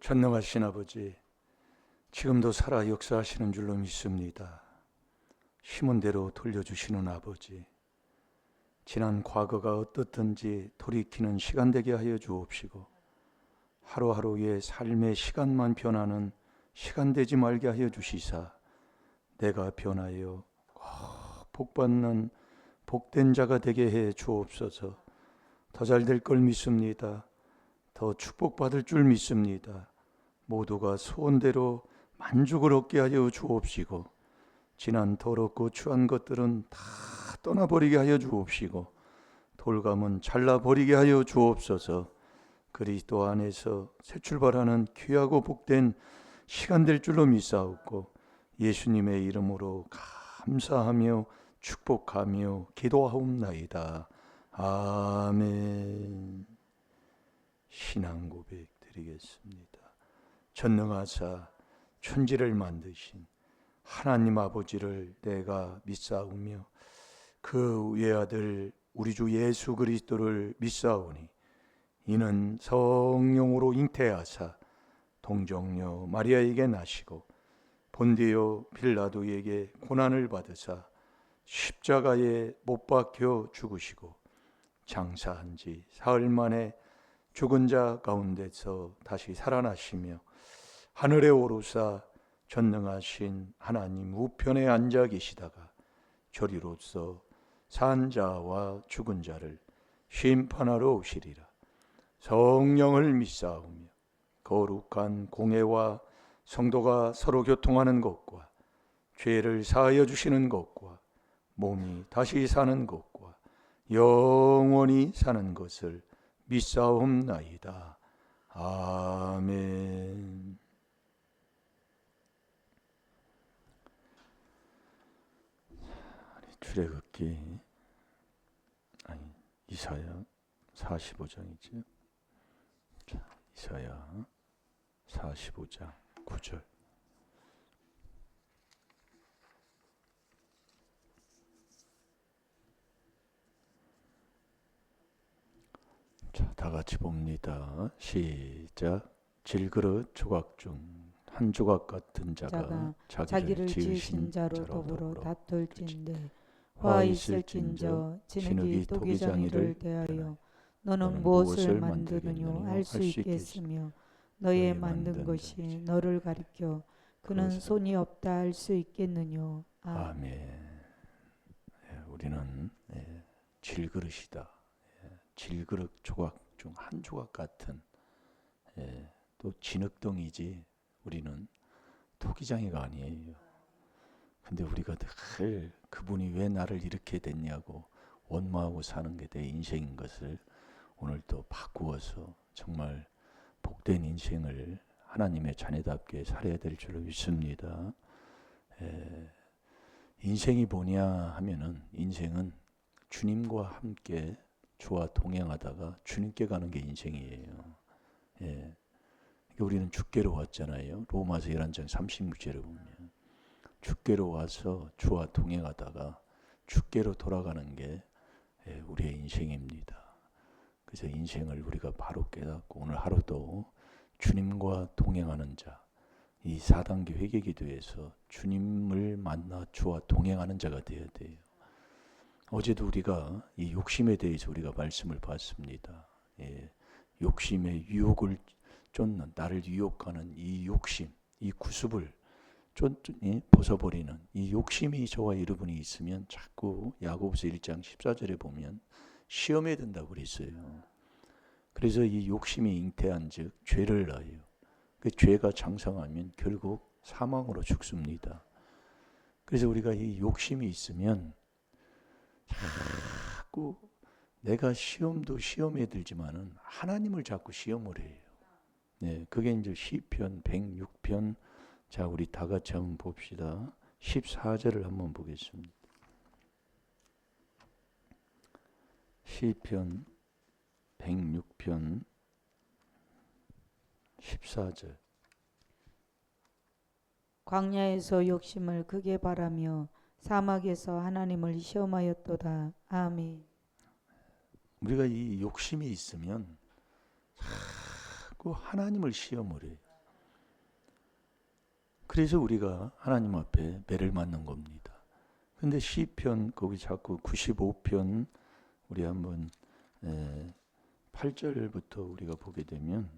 전능하신 아버지, 지금도 살아 역사하시는 줄로 믿습니다. 심은 대로 돌려주시는 아버지, 지난 과거가 어떻든지 돌이키는 시간 되게 하여 주옵시고, 하루하루의 삶의 시간만 변하는 시간 되지 말게 하여 주시사, 내가 변하여 복받는 복된 자가 되게 해 주옵소서. 더 잘 될 걸 믿습니다. 더 축복받을 줄 믿습니다. 모두가 소원대로 만족을 얻게 하여 주옵시고, 지난 더럽고 추한 것들은 다 떠나버리게 하여 주옵시고, 돌감은 잘라버리게 하여 주옵소서. 그리스도 안에서 새 출발하는 귀하고 복된 시간 될 줄로 믿사옵고, 예수님의 이름으로 감사하며 축복하며 기도하옵나이다. 아멘. 신앙 고백 드리겠습니다. 전능하사 천지를 만드신 하나님 아버지를 내가 믿사오며 그 외아들 우리 주 예수 그리스도를 믿사오니, 이는 성령으로 잉태하사 동정녀 마리아에게 나시고 본디오 빌라도에게 고난을 받으사 십자가에 못 박혀 죽으시고 장사한 지 사흘 만에 죽은 자 가운데서 다시 살아나시며 하늘에 오르사 전능하신 하나님 우편에 앉아 계시다가 저리로서 산 자와 죽은 자를 심판하러 오시리라. 성령을 믿사오며 거룩한 공회와 성도가 서로 교통하는 것과 죄를 사하여 주시는 것과 몸이 다시 사는 것과 영원히 사는 것을 믿사옵나이다. 아멘. 출애굽기 이사야 45장이죠. 이사야 45장 9절. 자, 다 같이 봅니다. 시작. 질그릇 조각 중 한 조각 같은 자가 자기를 지으신 자로 더불어 다툴진대 화 있을진저 진흙이 토기장이를 대하여 너는 무엇을 만드느뇨 할 수 있겠으며 너의 만든 것이 너를 가리켜 그는 손이 없다 할 수 있겠느뇨. 아멘. 우리는 질그릇이다. 질그릇 조각 중 한 조각 같은, 또 진흙덩이지 우리는 토기장이가 아니에요. 근데 우리가 늘 그분이 왜 나를 이렇게 됐냐고 원망하고 사는 게 내 인생인 것을 오늘 또 바꾸어서 정말 복된 인생을 하나님의 자녀답게 살아야 될 줄로 믿습니다. 인생이 뭐냐 하면은, 인생은 주님과 함께 주와 동행하다가 주님께 가는 게 인생이에요. 우리는 주께로 왔잖아요. 로마서 11장 36절에 보면 주께로 와서 주와 동행하다가 주께로 돌아가는 게 우리의 인생입니다. 그래서 인생을 우리가 바로 깨닫고 오늘 하루도 주님과 동행하는 자, 이 4단계 회개기도에서 주님을 만나 주와 동행하는 자가 되어야 돼요. 어제도 우리가 이 욕심에 대해서 우리가 말씀을 봤습니다. 욕심의 유혹을 쫓는, 나를 유혹하는 이 욕심, 이 구습을 벗어버리는 이 욕심이 저와 여러분이 있으면 자꾸 야고보서 1장 14절에 보면 시험에 든다고 그랬어요. 그래서 이 욕심이 잉태한 즉 죄를 낳아요. 그 죄가 장성하면 결국 사망으로 죽습니다. 그래서 우리가 이 욕심이 있으면 자꾸 내가 시험도 시험에 들지만은 하나님을 자꾸 시험을 해요. 그게 이제 시편 106편. 자, 우리 다 같이 한번 봅시다. 14절을 한번 보겠습니다. 시편 106편 14절. 광야에서 욕심을 크게 바라며 사막에서 하나님을 시험하였도다. 아멘. 우리가 이 욕심이 있으면 자꾸 하나님을 시험을 해요. 그래서 우리가 하나님 앞에 매를 맞는 겁니다. 근데 시편 거기 자꾸 95편 우리 한번 8절부터 우리가 보게 되면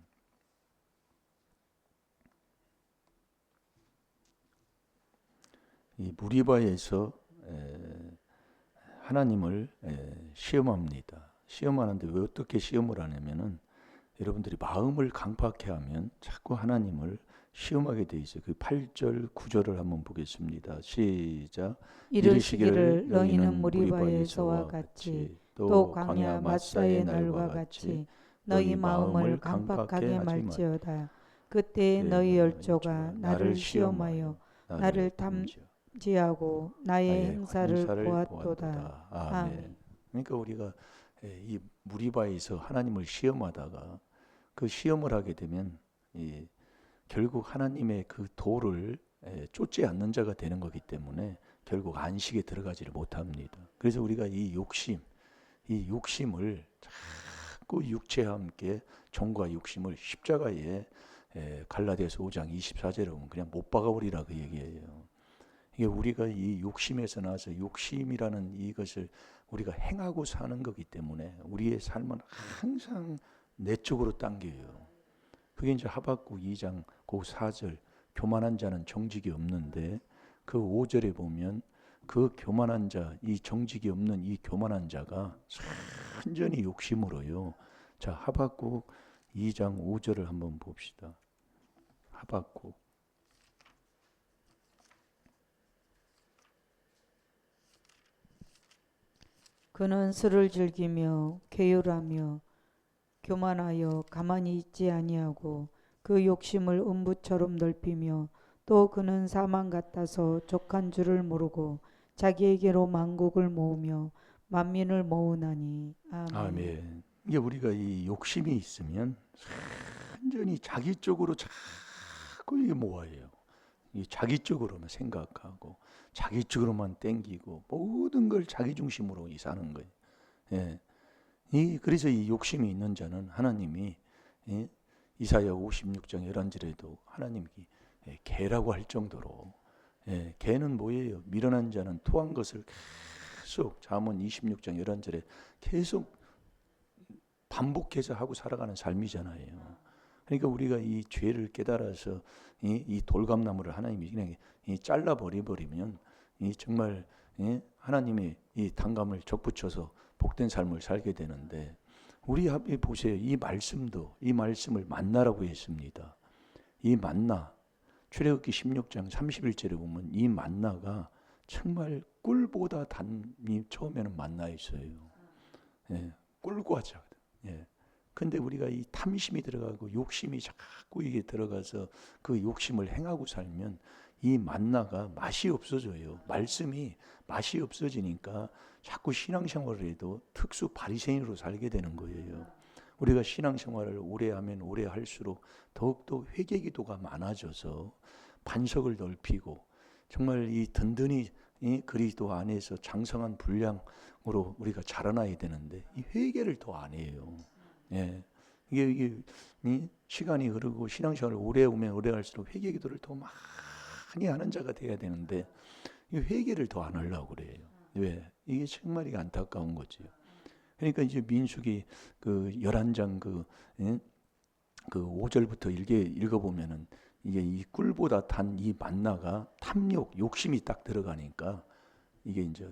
이 무리바에서 하나님을 시험합니다. 시험하는데 왜 어떻게 시험을 하냐면은 여러분들이 마음을 강팍해 하면 자꾸 하나님을 시험하게 돼 있어요. 그 8절 9절을 한번 보겠습니다. 시작. 이르시기를 너희는 무리바에서와 같이 또 광야 마사의 날과 같이 너희 마음을 강팍하게 말지어다. 그때 너희 열조가 나를 시험하여 나를 탐지하고 나의 행사를 보았도다. 아멘. 그러니까 우리가 이 무리바에서 하나님을 시험하다가 그 시험을 하게 되면 결국 하나님의 그 도를 쫓지 않는 자가 되는 거기 때문에 결국 안식에 들어가지를 못합니다. 그래서 우리가 이 욕심을 자꾸 육체와 함께 정과 욕심을 십자가에 갈라디아서 5장 24절에 보면 그냥 못 박아버리라 그 얘기예요. 이게 우리가 이 욕심에서 나와서 욕심이라는 이것을 우리가 행하고 사는 거기 때문에 우리의 삶은 항상 내 쪽으로 당겨요. 그게 이제 하박국 2장 그 4절 교만한 자는 정직이 없는데 그 5절에 보면 그 교만한 자, 이 정직이 없는 이 교만한 자가 완전히 욕심으로요. 자, 하박국 2장 5절을 한번 봅시다. 하박국 그는 술을 즐기며 괴율하며 교만하여 가만히 있지 아니하고 그 욕심을 음부처럼 넓히며 또 그는 사망 같아서 족한 줄을 모르고 자기에게로 만국을 모으며 만민을 모으나니. 아멘. 아멘. 이게 우리가 이 욕심이 있으면 완전히 자기 쪽으로 자꾸 이게 모아요. 이 자기 쪽으로만 생각하고 자기 쪽으로만 땡기고 모든 걸 자기 중심으로 사는 거예요. 예. 그래서 이 욕심이 있는 자는 하나님이 이사야 56장 11절에도 하나님이 개라고 할 정도로 개는 뭐예요? 미련한 자는 토한 것을 계속 잠언 26장 11절에 계속 반복해서 하고 살아가는 삶이잖아요. 그러니까 우리가 이 죄를 깨달아서 이 돌감나무를 하나님이 그냥 잘라 버리면 정말 하나님의 이 단감을 적붙여서 복된 삶을 살게 되는데 우리 앞에 보세요. 이 말씀을 만나라고 했습니다. 이 만나 출애굽기 16장 31절에 보면 이 만나가 정말 꿀보다 단이 처음에는 만나였어요. 꿀과 하자. 근데 우리가 이 탐심이 들어가고 욕심이 자꾸 이게 들어가서 그 욕심을 행하고 살면 이 만나가 맛이 없어져요. 말씀이 맛이 없어지니까 자꾸 신앙생활을 해도 특수 바리새인으로 살게 되는 거예요. 우리가 신앙생활을 오래 하면 오래 할수록 더욱더 회개기도가 많아져서 반석을 넓히고 정말 이 든든히 그리스도 안에서 장성한 분량으로 우리가 자라나야 되는데 이 회개를 더 안 해요. 이게 시간이 흐르고 신앙생활을 오래 오면 오래 할수록 회개기도를 더 많이 하는 자가 돼야 되는데 이 회개를 더 안 하려고 그래요. 왜? 이게 정말 이게 안타까운 거지요. 그러니까 이제 민수기 그 11장 그 5절부터 읽어보면은 이게 이 꿀보다 단 이 만나가 탐욕, 욕심이 딱 들어가니까 이게 이제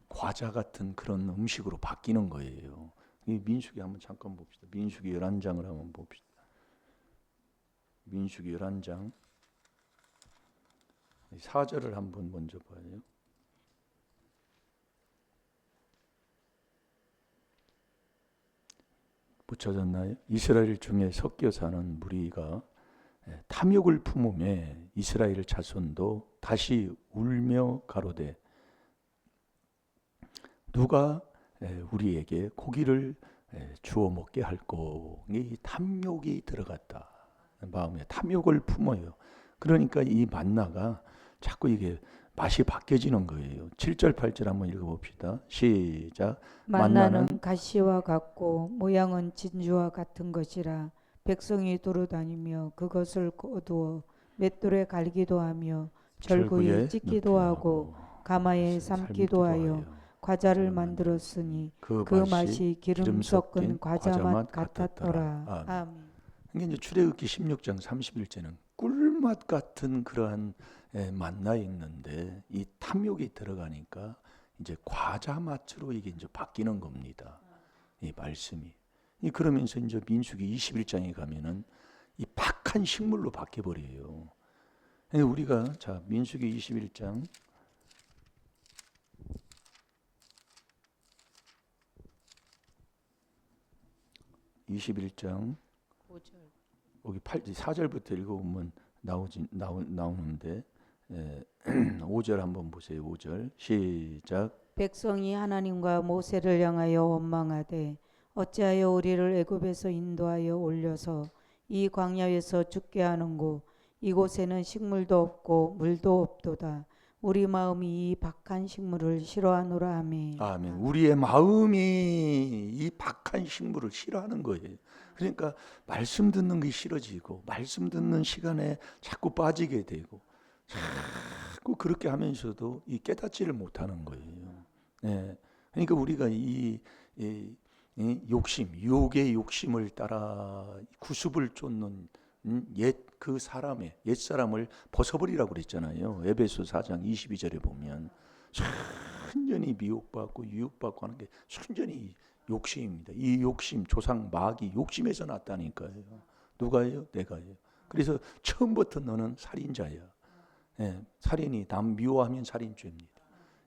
과자 같은 그런 음식으로 바뀌는 거예요. 이 민수기 한번 잠깐 봅시다. 민수기 11장을 한번 봅시다. 민수기 11장 4절을 한번 먼저 봐요. 붙여졌나요? 이스라엘 중에 섞여 사는 무리가 탐욕을 품음에 이스라엘 자손도 다시 울며 가로되 누가 우리에게 고기를 주워 먹게 할꼬. 이 탐욕이 들어갔다. 마음에 탐욕을 품어요. 그러니까 이 만나가 자꾸 이게 맛이 바뀌어지는 거예요. 7절 8절 한번 읽어봅시다. 시작. 만나는 가시와 같고 모양은 진주와 같은 것이라 백성이 두루다니며 그것을 거두어 맷돌에 갈기도 하며 절구에 찢기도 하고 가마에 삶기도 하여 과자를 만들었으니 그 맛이 기름 섞은 과자 맛 같았더라. 아멘. 이게 이제 출애굽기 16장 31절은 꿀맛 같은 그러한 만나 있는데 이 탐욕이 들어가니까 이제 과자 맛으로 이게 이제 바뀌는 겁니다. 이 말씀이. 그러면서 이제 민수기 21장에 가면은 이 박한 식물로 바뀌어 버려요. 우리가 자 민수기 21장 21장 5절. 여기 4절부터 읽어보면 나오는데 5절 한번 보세요. 5절 시작. 백성이 하나님과 모세를 향하여 원망하되 어찌하여 우리를 애굽에서 인도하여 올려서 이 광야에서 죽게 하는고 이곳에는 식물도 없고 물도 없도다. 우리 마음이 이 박한 식물을 싫어하노라. 아멘. 아멘. 우리의 마음이 이 박한 식물을 싫어하는 거예요. 그러니까 말씀 듣는 게 싫어지고 말씀 듣는 시간에 자꾸 빠지게 되고 자꾸 그렇게 하면서도 이 깨닫지를 못하는 거예요. 네. 그러니까 우리가 이 욕심, 유혹의 욕심을 따라 구습을 쫓는 옛 사람을 벗어버리라고 그랬잖아요. 에베소 4장 22절에 보면 순전히 미혹받고 유혹받고 하는 게 순전히 욕심입니다. 이 욕심, 조상 마귀 욕심에서 났다니까요. 누가요? 내가요. 그래서 처음부터 너는 살인자야. 예, 살인이 남 미워하면 살인죄입니다.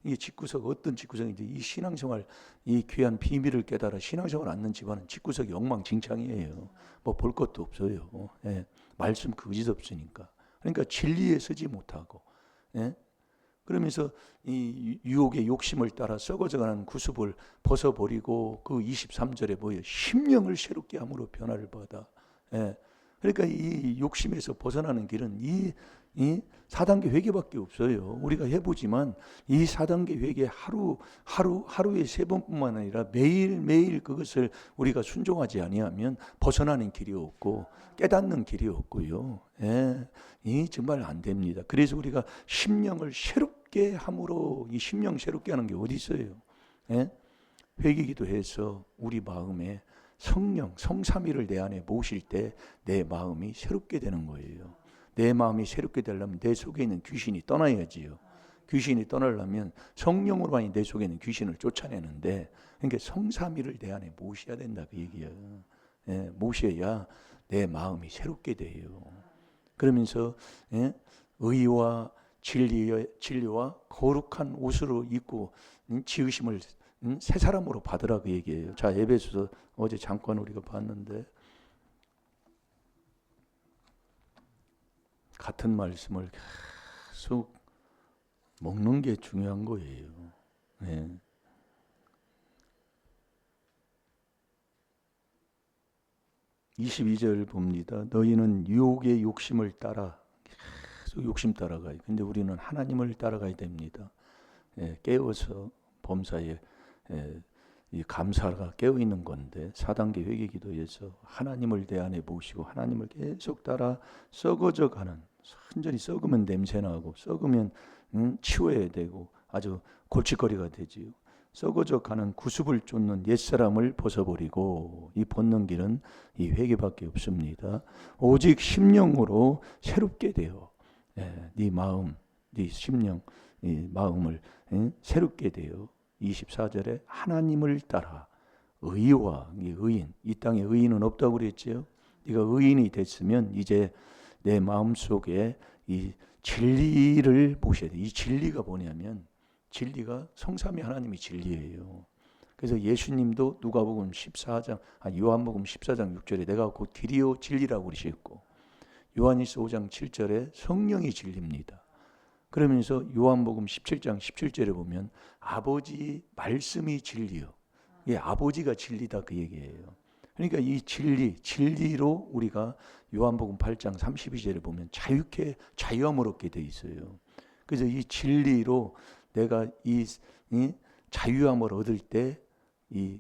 이게 집구석 어떤 집구석인지 이 신앙생활 이 귀한 비밀을 깨달아 신앙생활 않는 집안은 집구석이 엉망진창이에요. 뭐 볼 것도 없어요. 예, 말씀 거짓 없으니까. 그러니까 진리에 서지 못하고, 예? 그러면서 이 유혹의 욕심을 따라 썩어져가는 구습을 벗어버리고 그 23절에 뭐예요? 심령을 새롭게 함으로 변화를 받아. 예. 그러니까 이 욕심에서 벗어나는 길은 이 4단계 회개밖에 없어요. 우리가 해보지만 이 4단계 회개 하루에 3번뿐만 아니라 매일매일 그것을 우리가 순종하지 아니하면 벗어나는 길이 없고 깨닫는 길이 없고요. 예, 이 정말 안 됩니다. 그래서 우리가 심령을 새롭게 함으로 이 심령 새롭게 하는 게 어디 있어요? 예? 회개기도해서 우리 마음에 성령, 성삼위를 내 안에 모실 때 내 마음이 새롭게 되는 거예요. 내 마음이 새롭게 되려면 내 속에 있는 귀신이 떠나야지요. 귀신이 떠나려면 성령으로만이 내 속에 있는 귀신을 쫓아내는데, 그러니까 성삼위를 내 안에 모셔야 된다 그 얘기예요. 예, 모셔야 내 마음이 새롭게 돼요. 그러면서 의와 진리와 거룩한 옷으로 입고 지으심을 새 사람으로 받으라 그 얘기예요. 자, 에베소서 어제 잠깐 우리가 봤는데 같은 말씀을 계속 먹는 게 중요한 거예요. 네. (22절) 봅니다. 너희는 유혹의 욕심을 따라 계속 욕심 따라가요. 근데 우리는 하나님을 따라가야 됩니다. 예, 깨워서 범사에 이 감사가 깨어 있는 건데 4단계 회개기도에서 하나님을 내 안에 모시고 하나님을 계속 따라 썩어져 가는, 완전히 썩으면 냄새나고 썩으면 치워야 되고 아주 골칫거리가 되지요. 썩어져 가는 구습을 쫓는 옛사람을 벗어버리고 이 벗는 길은 이 회개밖에 없습니다. 오직 심령으로 새롭게 되어 네 마음, 네 심령, 이 마음을 새롭게 되어 24절에 하나님을 따라 의와 의인, 이 땅에 의인은 없다고 그랬지요. 네가 의인이 됐으면 이제 내 마음속에 이 진리를 모셔야 돼. 이 진리가 뭐냐면 진리가 성삼위 하나님이 진리예요. 그래서 예수님도 누가복음 14장, 요한복음 14장 6절에 내가 곧 길이요 진리라고 그러셨고, 요한일서 5장 7절에 성령이 진리입니다. 그러면서 요한복음 17장 17절에 보면 아버지 말씀이 진리요. 예, 아버지가 진리다 그 얘기예요. 그러니까 이 진리로 우리가 요한복음 8장 32절에 보면 자유케 자유함을 얻게 돼 있어요. 그래서 이 진리로 내가 이 자유함을 얻을 때 이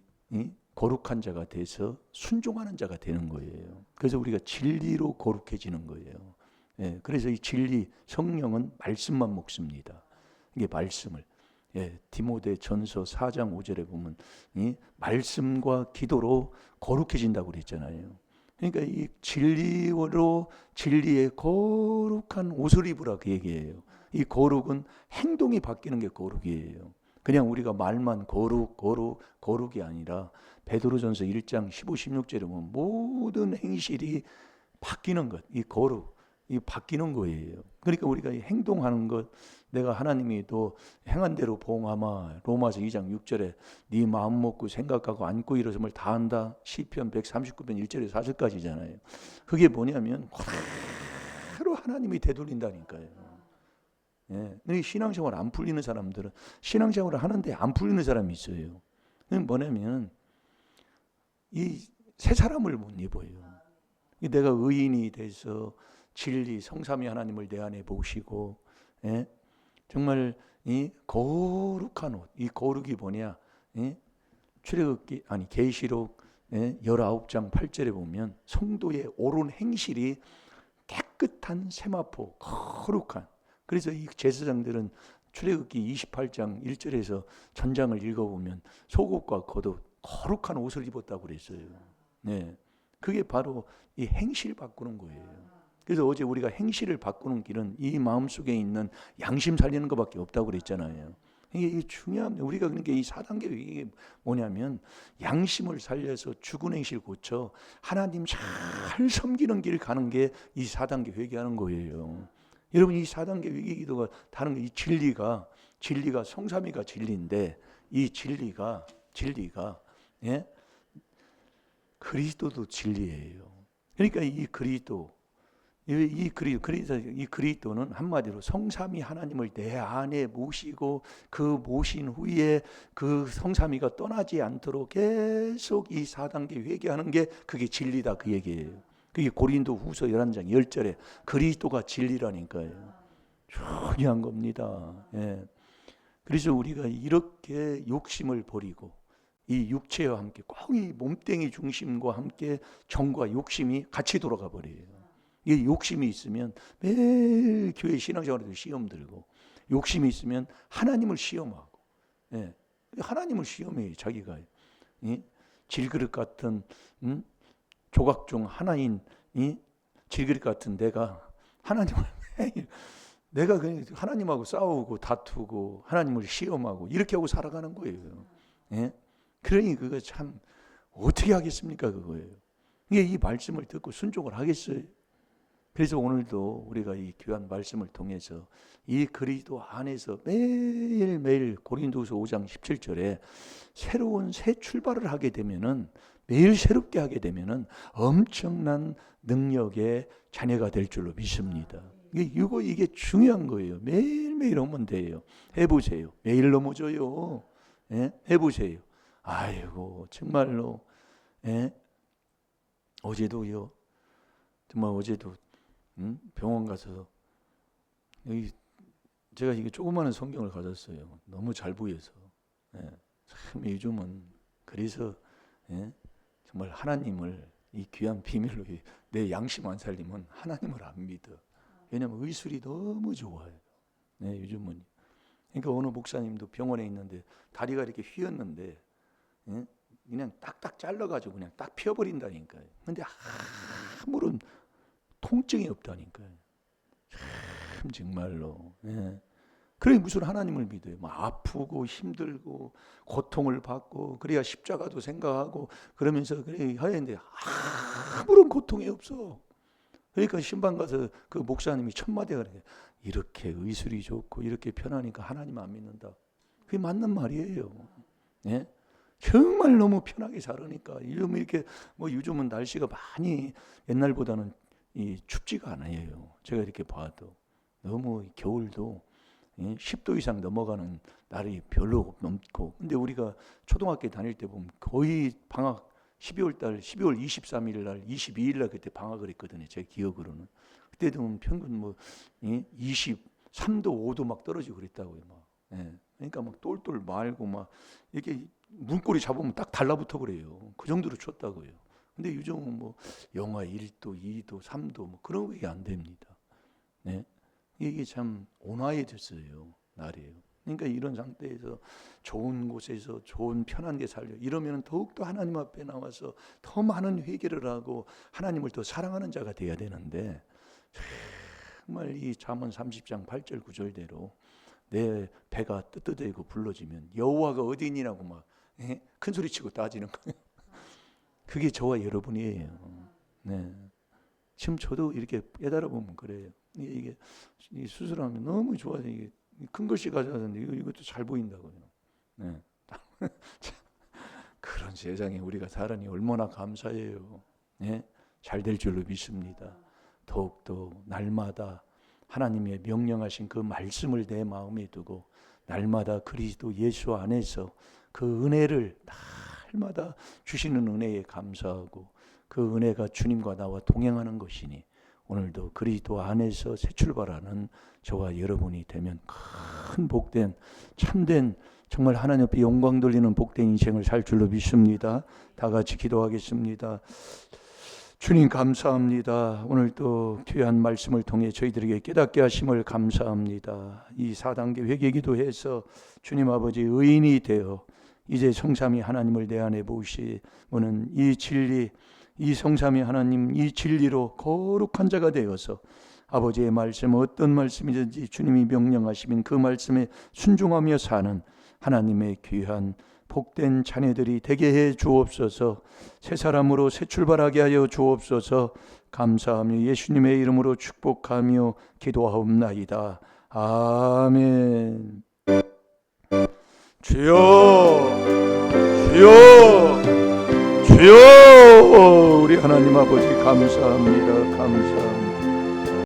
거룩한 자가 돼서 순종하는 자가 되는 거예요. 그래서 우리가 진리로 거룩해지는 거예요. 예, 그래서 이 진리 성령은 말씀만 먹습니다. 이게 말씀을 디모데 전서 4장 5절에 보면 이 말씀과 기도로 거룩해진다고 그랬잖아요. 그러니까 이 진리로 진리의 거룩한 옷을 입으라 그 얘기예요. 이 거룩은 행동이 바뀌는 게 거룩이에요. 그냥 우리가 말만 거룩이 아니라 베드로전서 1장 15, 16절에 보면 모든 행실이 바뀌는 것, 이 거룩, 이 바뀌는 거예요. 그러니까 우리가 행동하는 것, 내가 하나님이 또 행한 대로 보응하마. 로마서 2장 6절에 네 마음 먹고 생각하고 안고 일어섬을 다한다. 시편 139편 1절에서 4절까지잖아요. 그게 뭐냐면 그대로 하나님이 되돌린다니까요. 예. 신앙생활 안 풀리는 사람들은 신앙생활을 하는데 안 풀리는 사람이 있어요. 그건 뭐냐면 이 새 사람을 못 입어요. 내가 의인이 돼서 진리 성삼위 하나님을 내 안에 모시고 정말 이 거룩한 옷, 이 거룩이 뭐냐? 출애굽기 아니 계시록 19장 8절에 보면 성도의 옳은 행실이 깨끗한 세마포, 거룩한. 그래서 이 제사장들은 출애굽기 28장 1절에서 전장을 읽어보면 속옷과 겉옷 거룩한 옷을 입었다고 그랬어요. 네, 그게 바로 이 행실 바꾸는 거예요. 그래서 어제 우리가 행실을 바꾸는 길은 이 마음속에 있는 양심 살리는 것밖에 없다고 그랬잖아요. 이게 중요합니다. 우리가 그러니까 이 4단계 이게 뭐냐면 양심을 살려서 죽은 행실 고쳐 하나님 잘 섬기는 길 가는 게 이 4단계 회개하는 거예요. 여러분 이 4단계 회개 기도가 다른 이 진리가 성삼위가 진리인데 이 진리가 그리스도도 진리예요. 그러니까 이 그리스도는 한마디로 성삼위 하나님을 내 안에 모시고 그 모신 후에 그 성삼위가 떠나지 않도록 계속 이 4단계 회개하는 게 그게 진리다 그 얘기예요. 그게 고린도 후서 11장 10절에 그리스도가 진리라니까요. 중요한 겁니다. 예. 그래서 우리가 이렇게 욕심을 버리고 이 육체와 함께 꼭 이 몸뚱이 중심과 함께 정과 욕심이 같이 돌아가 버려요. 이 욕심이 있으면 매일 교회 신앙생활에도 시험 들고 욕심이 있으면 하나님을 시험하고 하나님을 시험해 자기가 질그릇 같은 조각 중 하나인 질그릇 같은 내가 하나님을 매일 내가 그냥 하나님하고 싸우고 다투고 하나님을 시험하고 이렇게 하고 살아가는 거예요. 그러니 그거 참 어떻게 하겠습니까 그거예요. 이게 이 말씀을 듣고 순종을 하겠어요. 그래서 오늘도 우리가 이 귀한 말씀을 통해서 이 그리스도 안에서 매일매일 고린도후서 5장 17절에 새로운 새 출발을 하게 되면은 매일 새롭게 하게 되면은 엄청난 능력의 자녀가 될 줄로 믿습니다. 이게 중요한 거예요. 매일매일 하면 돼요. 해보세요. 매일 넘어져요. 해보세요. 아이고 정말로 어제도요. 정말 어제도 병원 가서 여기 제가 이게 조그마한 성경을 가졌어요. 너무 잘 보여서 참 요즘은 그래서 정말 하나님을 이 귀한 비밀로 내 양심 안 살리면 하나님을 안 믿어. 왜냐하면 의술이 너무 좋아요. 요즘은 그러니까 어느 목사님도 병원에 있는데 다리가 이렇게 휘었는데 그냥 딱딱 잘라가지고 그냥 딱 펴버린다니까요. 근데 아무런 통증이 없다니까요. 참 정말로. 그래 무슨 하나님을 믿어요. 뭐 아프고 힘들고 고통을 받고 그래야 십자가도 생각하고 그러면서 그래 해야 되는데 아무런 고통이 없어. 그러니까 신방 가서 그 목사님이 첫 마디가 그래요. 이렇게 의술이 좋고 이렇게 편하니까 하나님 안 믿는다. 그게 맞는 말이에요. 정말 너무 편하게 살으니까 요즘 이렇게 뭐 요즘은 날씨가 많이 옛날보다는 춥지가 않아요. 제가 이렇게 봐도 너무 겨울도 10도 이상 넘어가는 날이 별로 넘고 근데 우리가 초등학교 다닐 때 보면 거의 방학 12월 23일 날 22일 날 그때 방학을 했거든요. 제 기억으로는 그때도 평균 뭐 23도 5도 막 떨어지고 그랬다고요. 막. 그러니까 막 똘똘 말고 막 이렇게 문고리 잡으면 딱 달라붙어 그래요. 그 정도로 춥다고요. 근데 요즘은 뭐 영하 1도, 2도, 3도 뭐 그런 게 안 됩니다. 네? 이게 참 온화해졌어요. 날이에요. 그러니까 이런 상태에서 좋은 곳에서 좋은 편한 데 살려 이러면 더욱더 하나님 앞에 나와서 더 많은 회개를 하고 하나님을 더 사랑하는 자가 돼야 되는데, 정말 이 잠언 30장 8절 9절대로 내 배가 뜨뜻해고 불러지면 여호와가 어디 있니라고 막 큰 소리 치고 따지는 거예요. 그게 저와 여러분이에요. 네. 지금 저도 이렇게 깨달아 보면 그래요. 이게 수술하면 너무 좋아서 이게 큰 글씨 가져왔는데 이것도 잘 보인다고요. 네. 그런 세상에 우리가 살아니 얼마나 감사해요. 네? 잘 될 줄로 믿습니다. 더욱더 날마다 하나님의 명령하신 그 말씀을 내 마음에 두고 날마다 그리스도 예수 안에서 그 은혜를 날마다 주시는 은혜에 감사하고 그 은혜가 주님과 나와 동행하는 것이니 오늘도 그리스도 안에서 새 출발하는 저와 여러분이 되면 큰 복된 참된 정말 하나님 앞에 영광 돌리는 복된 인생을 살 줄로 믿습니다. 다 같이 기도하겠습니다. 주님 감사합니다. 오늘 또 귀한 말씀을 통해 저희들에게 깨닫게 하심을 감사합니다. 이 4단계 회개기도해서 주님 아버지 의인이 되어 이제 성삼위 하나님을 내 안에 모시는 이 진리, 이 성삼위 하나님 이 진리로 거룩한 자가 되어서 아버지의 말씀 어떤 말씀이든지 주님이 명령하시면 그 말씀에 순종하며 사는 하나님의 귀한 복된 자녀들이 되게 해 주옵소서. 새 사람으로 새 출발하게 하여 주옵소서. 감사하며 예수님의 이름으로 축복하며 기도하옵나이다. 아멘. 주여 주여 주여, 우리 하나님 아버지 감사합니다. 감사합니다.